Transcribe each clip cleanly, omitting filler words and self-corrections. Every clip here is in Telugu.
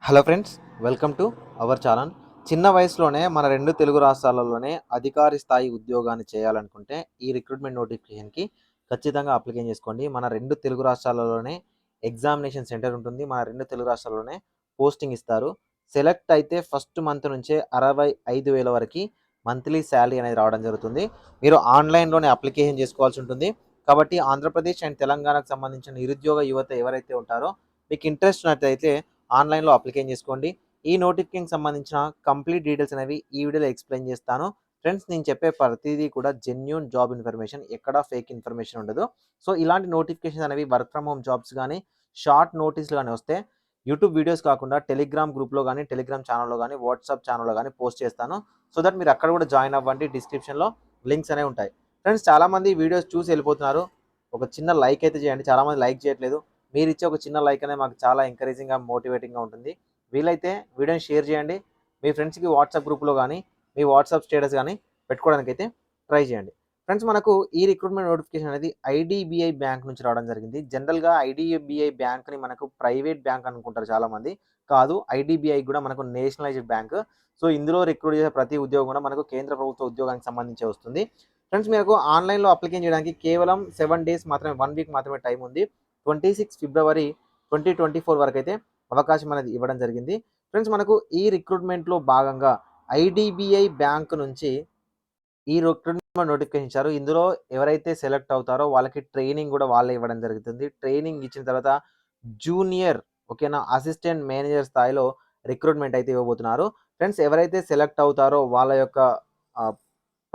Hello friends, welcome to our channel. చిన్న వయసులోనే మన 2 తెలుగు రాష్ట్రాలలోనే అధికారి స్థాయి ఉద్యోగాన్ని చేయాలనుకుంటే ఈ రిక్రూట్మెంట్ నోటిఫికేషన్‌కి ఖచ్చితంగా అప్లికేషన్ చేసుకోండి. మన 2 తెలుగు రాష్ట్రాలలోనే ఎగ్జామినేషన్ సెంటర్ ఉంటుంది. మన 2 తెలుగు రాష్ట్రాల్లోనే పోస్టింగ్ ఇస్తారు. సెలెక్ట్ అయితే ఫస్ట్ మంత్ నుంచే 65,000 వరకి మంత్లీ సాలరీ అనేది రావడం జరుగుతుంది. మీరు ఆన్‌లైన్‌లోనే అప్లికేషన్ చేసుకోవాల్సి ఉంటుంది. కాబట్టి ఆంధ్రప్రదేశ్ అండ్ తెలంగాణకు సంబంధించిన నిరుద్యోగ యువత ఎవరైతే ఉంటారో మీకు ఇంట్రెస్ట్ ఉన్నట్టయితే ఆన్‌లైన్‌లో అప్లికేషన్ చేసుకోండి. ఈ నోటిఫికేషన్‌కి సంబంధించిన కంప్లీట్ డీటెయిల్స్ అనేవి ఈ వీడియోలో ఎక్స్‌ప్లెయిన్ చేస్తాను. ఫ్రెండ్స్, నేను చెప్పే ప్రతీదీ కూడా జెన్యూన్ జాబ్ ఇన్ఫర్మేషన్, ఎక్కడా ఫేక్ ఇన్ఫర్మేషన్ ఉండదు. సో, ఇలాంటి నోటిఫికేషన్స్ అనేవి వర్క్ ఫ్రమ్ హోమ్ జాబ్స్ గానీ, షార్ట్ నోటీస్‌లు గానీ వస్తే యూట్యూబ్ వీడియోస్ కాకుండా టెలిగ్రామ్ గ్రూప్‌లో గానీ, టెలిగ్రామ్ ఛానెల్‌లో గానీ, వాట్సాప్ ఛానెల్‌లో గానీ పోస్ట్ చేస్తాను. సో దట్ మీరు అక్కడ కూడా జాయిన్ అవ్వండి. డిస్క్రిప్షన్‌లో లింక్స్ అనేవి ఉంటాయి. ఫ్రెండ్స్, చాలామంది వీడియోస్ చూసి వెళ్ళిపోతున్నారు. ఒక చిన్న లైక్ అయితే చేయండి. చాలామంది లైక్ చేయట్లేదు. మీరిచ్చే ఒక చిన్న లైక్ అనేది మాకు చాలా ఎంకరేజింగ్‌గా, మోటివేటింగ్‌గా ఉంటుంది. వీలైతే వీడియోని షేర్ చేయండి. మీ ఫ్రెండ్స్‌కి వాట్సాప్ గ్రూప్‌లో గానీ, మీ వాట్సాప్ స్టేటస్ గానీ పెట్టుకోవడానికైతే ట్రై చేయండి. ఫ్రెండ్స్, మనకు ఈ రిక్రూట్మెంట్ నోటిఫికేషన్ అనేది ఐడీబీఐ బ్యాంక్ నుంచి రావడం జరిగింది. జనరల్‌గా ఐడీబీఐ బ్యాంక్‌ని మనకు ప్రైవేట్ బ్యాంక్ అనుకుంటారు చాలామంది. కాదు, ఐడీబీఐ కూడా మనకు నేషనలైజ్డ్ బ్యాంక్. సో, ఇందులో రిక్రూట్ చేసే ప్రతి ఉద్యోగం కూడా మనకు కేంద్ర ప్రభుత్వ ఉద్యోగానికి సంబంధించే వస్తుంది. ఫ్రెండ్స్, మీకు ఆన్‌లైన్‌లో అప్లికేషన్ చేయడానికి కేవలం 7 డేస్ మాత్రమే, 1 వీక్ మాత్రమే టైం ఉంది. 26 ఫిబ్రవరి 2024 వరకైతే అవకాశం అనేది ఇవ్వడం జరిగింది. ఫ్రెండ్స్, మనకు ఈ రిక్రూట్మెంట్‌లో భాగంగా ఐడీబీఐ బ్యాంక్ నుంచి ఈ రిక్రూట్మెంట్ నోటిఫికేషన్ ఇచ్చారు. ఇందులో ఎవరైతే సెలెక్ట్ అవుతారో వాళ్ళకి ట్రైనింగ్ కూడా వాళ్ళే ఇవ్వడం జరుగుతుంది. ట్రైనింగ్ ఇచ్చిన తర్వాత జూనియర్, ఓకేనా, అసిస్టెంట్ మేనేజర్ స్థాయిలో రిక్రూట్మెంట్ అయితే ఇవ్వబోతున్నారు. ఫ్రెండ్స్, ఎవరైతే సెలెక్ట్ అవుతారో వాళ్ళ యొక్క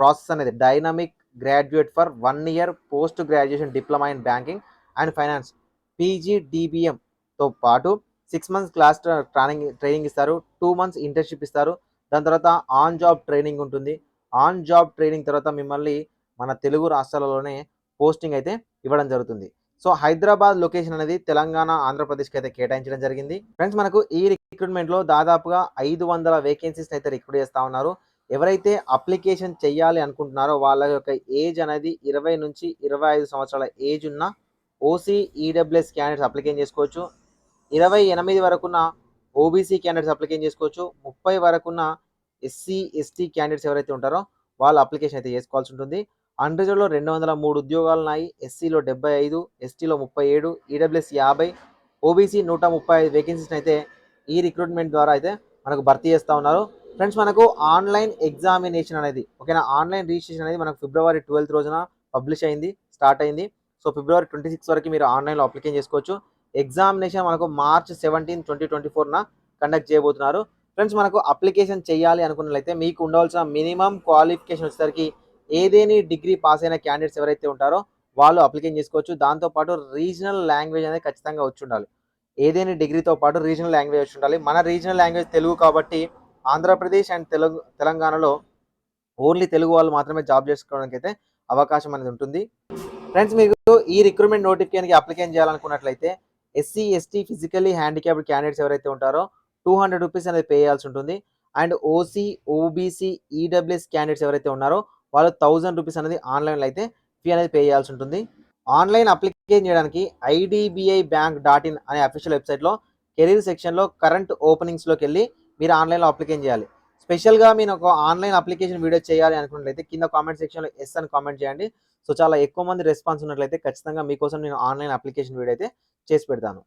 ప్రాసెస్ అనేది dynamic graduate for 1 year post graduation diploma in banking and finance పీజీడీబీఎంతో పాటు 6 మంత్స్ క్లాస్ ట్రైనింగ్ ఇస్తారు. 2 మంత్స్ ఇంటర్న్‌షిప్ ఇస్తారు. దాని తర్వాత ఆన్ జాబ్ ట్రైనింగ్ ఉంటుంది. ఆన్ జాబ్ ట్రైనింగ్ తర్వాత మిమ్మల్ని మన తెలుగు రాష్ట్రాలలోనే పోస్టింగ్ అయితే ఇవ్వడం జరుగుతుంది. సో, హైదరాబాద్ లొకేషన్ అనేది తెలంగాణ, ఆంధ్రప్రదేశ్‌కి అయితే కేటాయించడం జరిగింది. ఫ్రెండ్స్, మనకు ఈ రిక్రూట్మెంట్‌లో దాదాపుగా 500 వేకెన్సీస్‌ని అయితే రిక్రూట్ చేస్తా ఉన్నారు. ఎవరైతే అప్లికేషన్ చేయాలి అనుకుంటున్నారో వాళ్ళ యొక్క ఏజ్ అనేది 20-25 సంవత్సరాల ఏజ్ ఉన్న ఓసీ, ఈడబ్ల్యూఎస్ క్యాండిడేట్స్ అప్లికేషన్ చేసుకోవచ్చు. 28 వరకున్న ఓబీసీ క్యాండిడేట్స్ అప్లికేషన్ చేసుకోవచ్చు. 30 వరకున్న ఎస్సీ, ఎస్టీ క్యాండిడేట్స్ ఎవరైతే ఉంటారో వాళ్ళు అప్లికేషన్ అయితే చేసుకోవాల్సి ఉంటుంది. అన్రిజర్వ్డ్‌లో 203 ఉద్యోగాలున్నాయి. ఎస్సీలో 75, ఎస్టీలో 37, ఈడబ్ల్యూఎస్ 50, ఓబీసీ 135 వేకెన్సీస్‌ని అయితే ఈ రిక్రూట్మెంట్ ద్వారా అయితే మనకు భర్తీ చేస్తా ఉన్నారు. ఫ్రెండ్స్, మనకు ఆన్లైన్ ఎగ్జామినేషన్ అనేది, ఓకేనా, ఆన్లైన్ రిజిస్ట్రేషన్ అనేది మనకు ఫిబ్రవరి 12 రోజున పబ్లిష్ అయింది, స్టార్ట్ అయింది. సో, ఫిబ్రవరి 26 వరకు మీరు ఆన్లైన్‌లో అప్లికేషన్ చేసుకోవచ్చు. ఎగ్జామినేషన్ మనకు మార్చ్ 17, 2024న కండక్ట్ చేయబోతున్నారు. ఫ్రెండ్స్, మనకు అప్లికేషన్ చేయాలి అనుకున్నట్లయితే మీకు ఉండవలసిన మినిమం క్వాలిఫికేషన్ వచ్చేసరికి ఏదేని డిగ్రీ పాస్ అయిన క్యాండిడేట్స్ ఎవరైతే ఉంటారో వాళ్ళు అప్లికేషన్ చేసుకోవచ్చు. దాంతోపాటు రీజనల్ లాంగ్వేజ్ అనేది ఖచ్చితంగా వచ్చి ఉండాలి. ఏదేని డిగ్రీతో పాటు రీజనల్ లాంగ్వేజ్ వచ్చి ఉండాలి. మన రీజనల్ లాంగ్వేజ్ తెలుగు కాబట్టి ఆంధ్రప్రదేశ్ అండ్ తెలంగాణలో ఓన్లీ తెలుగు వాళ్ళు మాత్రమే జాబ్ చేసుకోవడానికి అయితే అవకాశం అనేది ఉంటుంది. ఫ్రెండ్స్, మీకు ఈ రిక్రూట్మెంట్ నోటిఫికేషన్కి అప్లికేషన్ చేయాలనుకున్నట్లయితే SC, ST, physically handicapped candidates ఎవరైతే ఉంటారో 200 రూపీస్ అనేది పే చేయాల్సి ఉంటుంది. And OC, OBC, EWS candidates ఎవరైతే ఉన్నారో వాళ్ళు 1000 రూపీస్ అనేది ఆన్లైన్లో అయితే ఫీ అనేది పే చేయాల్సి ఉంటుంది. ఆన్లైన్ అప్లికేషన్ చేయడానికి ఐడిబిఐ బ్యాంక్ డాట్ ఇన్ అనే అఫీషియల్ వెబ్సైట్లో కెరీర్ సెక్షన్లో కరెంట్ ఓపెనింగ్స్లోకి వెళ్ళి మీరు ఆన్లైన్లో అప్లికేషన్ చేయాలి. స్పెషల్గా మీరు ఒక ఆన్లైన్ అప్లికేషన్ వీడియో చేయాలి అనుకున్నట్లయితే కింద కామెంట్ సెక్షన్లో ఎస్ అని కామెంట్ చేయండి. సో, చాలా ఎక్కువ మంది రెస్పాన్స్ ఉన్నట్లయితే ఖచ్చితంగా మీకోసం నేను ఆన్లైన్ అప్లికేషన్ వీడియో అయితే చేసి పెడతాను.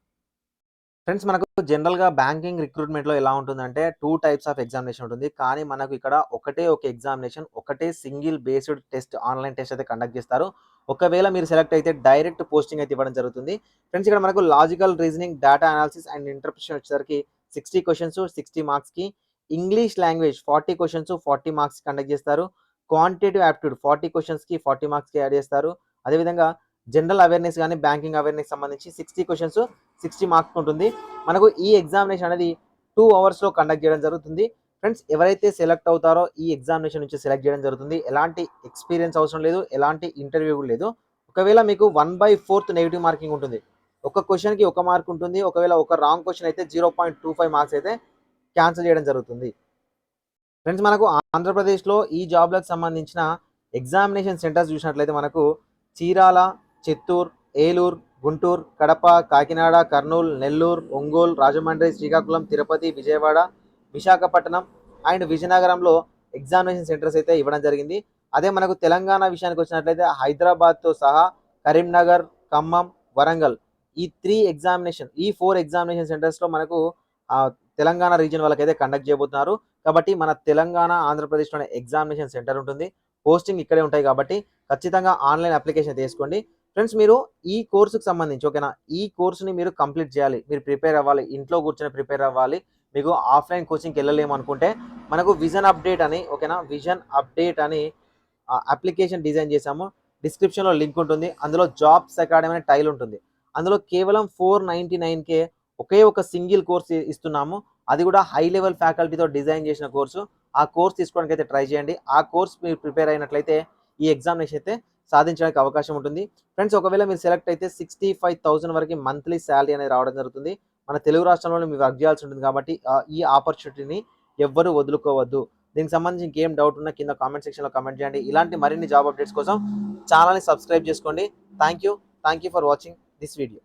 ఫ్రెండ్స్, మనకు జనరల్‌గా బ్యాంకింగ్ రిక్రూట్మెంట్‌లో ఎలా ఉంటుందంటే 2 టైప్స్ ఆఫ్ ఎగ్జామినేషన్ ఉంటుంది. కానీ మనకు ఇక్కడ ఒకటే ఒక ఎగ్జామినేషన్, ఒకటే single based test, online test అయితే కండక్ట్ చేస్తారు. ఒకవేళ మీరు సెలెక్ట్ అయితే డైరెక్ట్ పోస్టింగ్ అయితే ఇవ్వడం జరుగుతుంది. ఫ్రెండ్స్, ఇక్కడ మనకు logical reasoning, data analysis and interpretation వచ్చేసరికి 60 క్వెషన్స్ 60 మార్క్స్‌కి, ఇంగ్లీష్ లాంగ్వేజ్ 40 క్వెషన్స్ 40 మార్క్స్‌కి కండక్ట్ చేస్తారు. క్వాంటిటేటివ్ యాప్టిట్యూడ్ 40 క్వెషన్స్‌కి 40 మార్క్స్‌కి యాడ్ చేస్తారు. అదేవిధంగా జనరల్ అవేర్‌నెస్ గానీ, బ్యాంకింగ్ అవేర్‌నెస్ సంబంధించి 60 క్వెషన్స్ 60 మార్క్స్ ఉంటుంది. మనకు ఈ ఎగ్జామినేషన్ అనేది 2 అవర్స్‌లో కండక్ట్ చేయడం జరుగుతుంది. ఫ్రెండ్స్, ఎవరైతే సెలెక్ట్ అవుతారో ఈ ఎగ్జామినేషన్ నుంచి సెలెక్ట్ చేయడం జరుగుతుంది. ఎలాంటి ఎక్స్‌పీరియన్స్ అవసరం లేదు. ఎలాంటి ఇంటర్వ్యూ కూడా లేదు. ఒకవేళ మీకు 1/4 నెగెటివ్ మార్కింగ్ ఉంటుంది. ఒక క్వెషన్‌కి 1 మార్క్ ఉంటుంది. ఒకవేళ ఒక రాంగ్ క్వెషన్ అయితే 0.25 మార్క్స్ అయితే క్యాన్సిల్ చేయడం జరుగుతుంది. ఫ్రెండ్స్, మనకు ఆంధ్రప్రదేశ్‌లో ఈ జాబ్‌లకు సంబంధించిన ఎగ్జామినేషన్ సెంటర్స్ చూసినట్లయితే మనకు చీరాల, చిత్తూరు, ఏలూరు, గుంటూరు, కడప, కాకినాడ, కర్నూలు, నెల్లూరు, ఒంగోలు, రాజమండ్రి, శ్రీకాకుళం, తిరుపతి, విజయవాడ, విశాఖపట్నం అండ్ విజయనగరంలో ఎగ్జామినేషన్ సెంటర్స్ అయితే ఇవ్వడం జరిగింది. అదే మనకు తెలంగాణ విషయానికి వచ్చినట్లయితే హైదరాబాద్తో సహా కరీంనగర్, ఖమ్మం, వరంగల్ ఈ 4 ఎగ్జామినేషన్ సెంటర్స్లో మనకు తెలంగాణ రీజియన్ వాళ్ళకైతే కండక్ట్ చేయబోతున్నారు. కాబట్టి మన తెలంగాణ, ఆంధ్రప్రదేశ్లోనే ఎగ్జామినేషన్ సెంటర్ ఉంటుంది. పోస్టింగ్ ఇక్కడే ఉంటాయి కాబట్టి ఖచ్చితంగా ఆన్లైన్ అప్లికేషన్ తీసుకోండి. ఫ్రెండ్స్, మీరు ఈ కోర్సుకు సంబంధించి ఓకేనా, ఈ కోర్సుని మీరు కంప్లీట్ చేయాలి, మీరు ప్రిపేర్ అవ్వాలి, ఇంట్లో కూర్చొని ప్రిపేర్ అవ్వాలి, మీకు ఆఫ్లైన్ కోచింగ్కి వెళ్ళలేము అనుకుంటే మనకు విజన్ అప్డేట్ అని ఓకేనా, విజన్ అప్డేట్ అని అప్లికేషన్ డిజైన్ చేశాము. డిస్క్రిప్షన్లో లింక్ ఉంటుంది. అందులో జాబ్స్ అకాడమీ అనే టైల్ ఉంటుంది. అందులో కేవలం 499కే ఒకే ఒక సింగిల్ కోర్స్ ఇస్తున్నాము. అది కూడా హై లెవెల్ ఫ్యాకల్టీతో డిజైన్ చేసిన కోర్సు. ఆ కోర్స్ తీసుకోవడానికి అయితే ట్రై చేయండి. ఆ కోర్స్ మీరు ప్రిపేర్ అయినట్లయితే ఈ ఎగ్జామినేషన్ అయితే సాధించడానికి అవకాశం ఉంటుంది. ఫ్రెండ్స్, ఒకవేళ మీరు సెలెక్ట్ అయితే 65,000 వరకు మంత్లీ శాలరీ అనేది రావడం జరుగుతుంది. మన తెలుగు రాష్ట్రంలో మీరు వర్క్ చేయాల్సి ఉంటుంది కాబట్టి ఈ ఆపర్చునిటీని ఎవ్వరూ వదులుకోవద్దు. దీనికి సంబంధించి ఇంకేం డౌట్ ఉన్నా కింద కామెంట్ సెక్షన్లో కామెంట్ చేయండి. ఇలాంటి మరిన్ని జాబ్ అప్డేట్స్ కోసం ఛానల్ని సబ్స్క్రైబ్ చేసుకోండి. Thank you for watching this video.